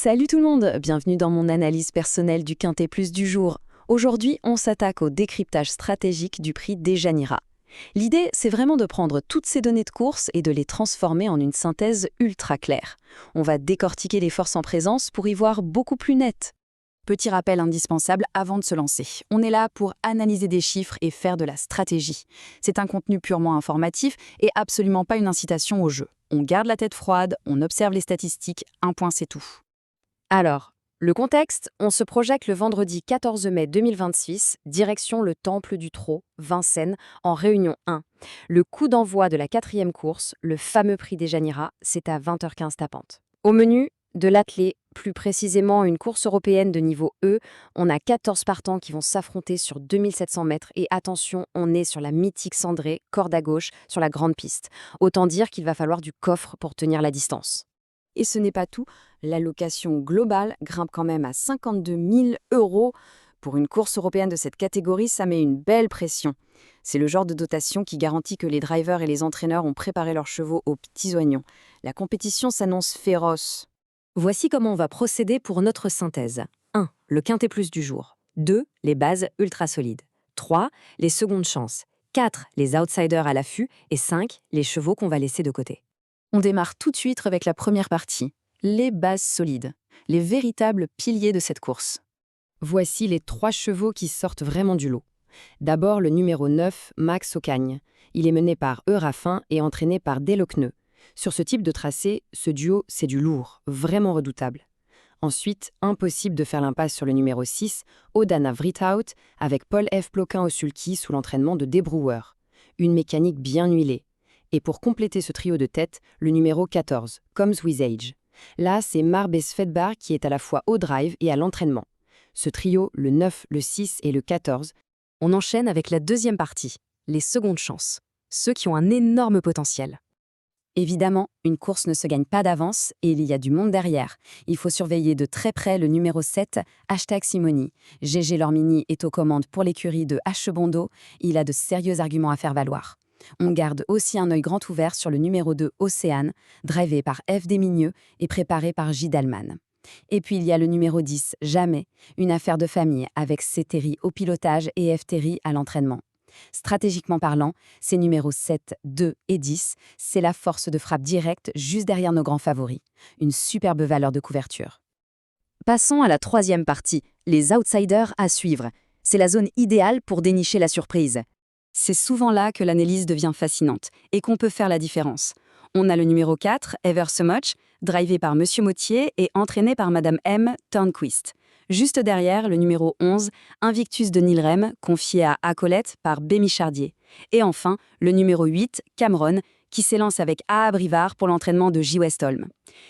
Salut tout le monde, bienvenue dans mon analyse personnelle du Quintet Plus du jour. Aujourd'hui, on s'attaque au décryptage stratégique du prix Dejanira. L'idée, c'est vraiment de prendre toutes ces données de course et de les transformer en une synthèse ultra claire. On va décortiquer les forces en présence pour y voir beaucoup plus net. Petit rappel indispensable avant de se lancer. On est là pour analyser des chiffres et faire de la stratégie. C'est un contenu purement informatif et absolument pas une incitation au jeu. On garde la tête froide, on observe les statistiques, un point c'est tout. Alors, le contexte, on se projette le vendredi 14 mai 2026, direction le Temple du Trot, Vincennes, en Réunion 1. Le coup d'envoi de la 4e course, le fameux prix Dejanira, c'est à 20h15 tapante. Au menu, de l'attelé, plus précisément une course européenne de niveau E, on a 14 partants qui vont s'affronter sur 2700 mètres et attention, on est sur la mythique cendrée, corde à gauche, sur la grande piste. Autant dire qu'il va falloir du coffre pour tenir la distance. Et ce n'est pas tout, l'allocation globale grimpe quand même à 52 000 €. Pour une course européenne de cette catégorie, ça met une belle pression. C'est le genre de dotation qui garantit que les drivers et les entraîneurs ont préparé leurs chevaux aux petits oignons. La compétition s'annonce féroce. Voici comment on va procéder pour notre synthèse. 1. Le quintet plus du jour. 2. Les bases ultra solides. 3. Les secondes chances. 4. Les outsiders à l'affût. Et 5. Les chevaux qu'on va laisser de côté. On démarre tout de suite avec la première partie, les bases solides, les véritables piliers de cette course. Voici les 3 chevaux qui sortent vraiment du lot. D'abord le numéro 9, Max Ocagne. Il est mené par Eurafin et entraîné par Delocneux. Sur ce type de tracé, ce duo, c'est du lourd, vraiment redoutable. Ensuite, impossible de faire l'impasse sur le numéro 6, Odana Vritaut, avec Paul F. Ploquin au sulky sous l'entraînement de Debrouwer. Une mécanique bien huilée. Et pour compléter ce trio de tête, le numéro 14, Comes With Age. Là, c'est Marbes Fedbar qui est à la fois au drive et à l'entraînement. Ce trio, le 9, le 6 et le 14, on enchaîne avec la deuxième partie, les secondes chances, ceux qui ont un énorme potentiel. Évidemment, une course ne se gagne pas d'avance et il y a du monde derrière. Il faut surveiller de très près le numéro 7, #Simoni. GG Lormini est aux commandes pour l'écurie de H. Bondo. Il a de sérieux arguments à faire valoir. On garde aussi un œil grand ouvert sur le numéro 2, Océane, drivé par F. Desmigneux et préparé par J. Dalman. Et puis il y a le numéro 10, Jamais, une affaire de famille avec C. Terry au pilotage et F. Terry à l'entraînement. Stratégiquement parlant, ces numéros 7, 2 et 10, c'est la force de frappe directe juste derrière nos grands favoris. Une superbe valeur de couverture. Passons à la troisième partie, les outsiders à suivre. C'est la zone idéale pour dénicher la surprise. C'est souvent là que l'analyse devient fascinante et qu'on peut faire la différence. On a le numéro 4, Ever So Much, drivé par Monsieur Mottier et entraîné par Madame M. Turnquist. Juste derrière, le numéro 11, Invictus de Nilrem, confié à Acolette par B. Michardier. Et enfin, le numéro 8, Cameron, qui s'élance avec A. Brivard pour l'entraînement de J. Westholm.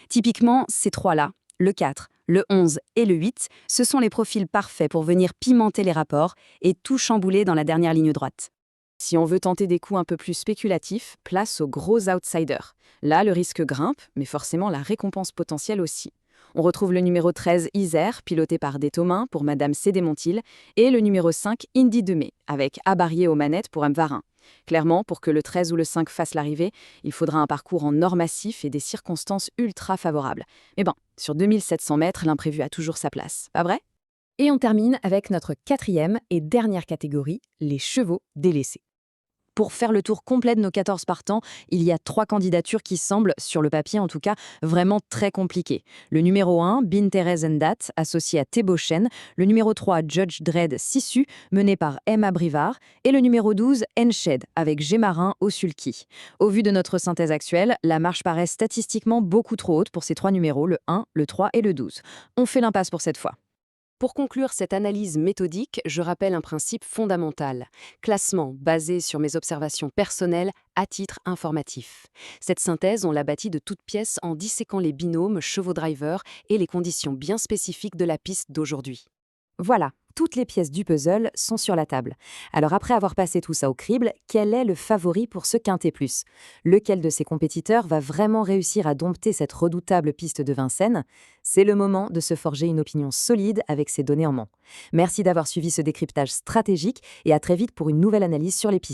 Typiquement, ces trois-là, le 4, le 11 et le 8, ce sont les profils parfaits pour venir pimenter les rapports et tout chambouler dans la dernière ligne droite. Si on veut tenter des coups un peu plus spéculatifs, place aux gros outsiders. Là, le risque grimpe, mais forcément la récompense potentielle aussi. On retrouve le numéro 13, Isère, piloté par Déthomin pour Madame C. Desmontil, et le numéro 5, Indy Demey, avec Abarrier aux manettes pour M. Varin. Clairement, pour que le 13 ou le 5 fasse l'arrivée, il faudra un parcours en or massif et des circonstances ultra favorables. Mais bon, sur 2700 mètres, l'imprévu a toujours sa place, pas vrai? Et on termine avec notre 4e et dernière catégorie, les chevaux délaissés. Pour faire le tour complet de nos 14 partants, il y a 3 candidatures qui semblent, sur le papier en tout cas, vraiment très compliquées. Le numéro 1, Binterez Ndat, associé à Tebochen. Le numéro 3, Judge Dredd Sissu, mené par Emma Brivard. Et le numéro 12, Enshed, avec Gémarin au sulky. Au vu de notre synthèse actuelle, la marche paraît statistiquement beaucoup trop haute pour ces 3 numéros, le 1, le 3 et le 12. On fait l'impasse pour cette fois. Pour conclure cette analyse méthodique, je rappelle un principe fondamental. Classement basé sur mes observations personnelles à titre informatif. Cette synthèse, on l'a bâtie de toutes pièces en disséquant les binômes chevaux-driver et les conditions bien spécifiques de la piste d'aujourd'hui. Voilà, toutes les pièces du puzzle sont sur la table. Alors après avoir passé tout ça au crible, quel est le favori pour ce Quintet Plus? Lequel de ses compétiteurs va vraiment réussir à dompter cette redoutable piste de Vincennes? C'est le moment de se forger une opinion solide avec ces données en main. Merci d'avoir suivi ce décryptage stratégique et à très vite pour une nouvelle analyse sur les pistes.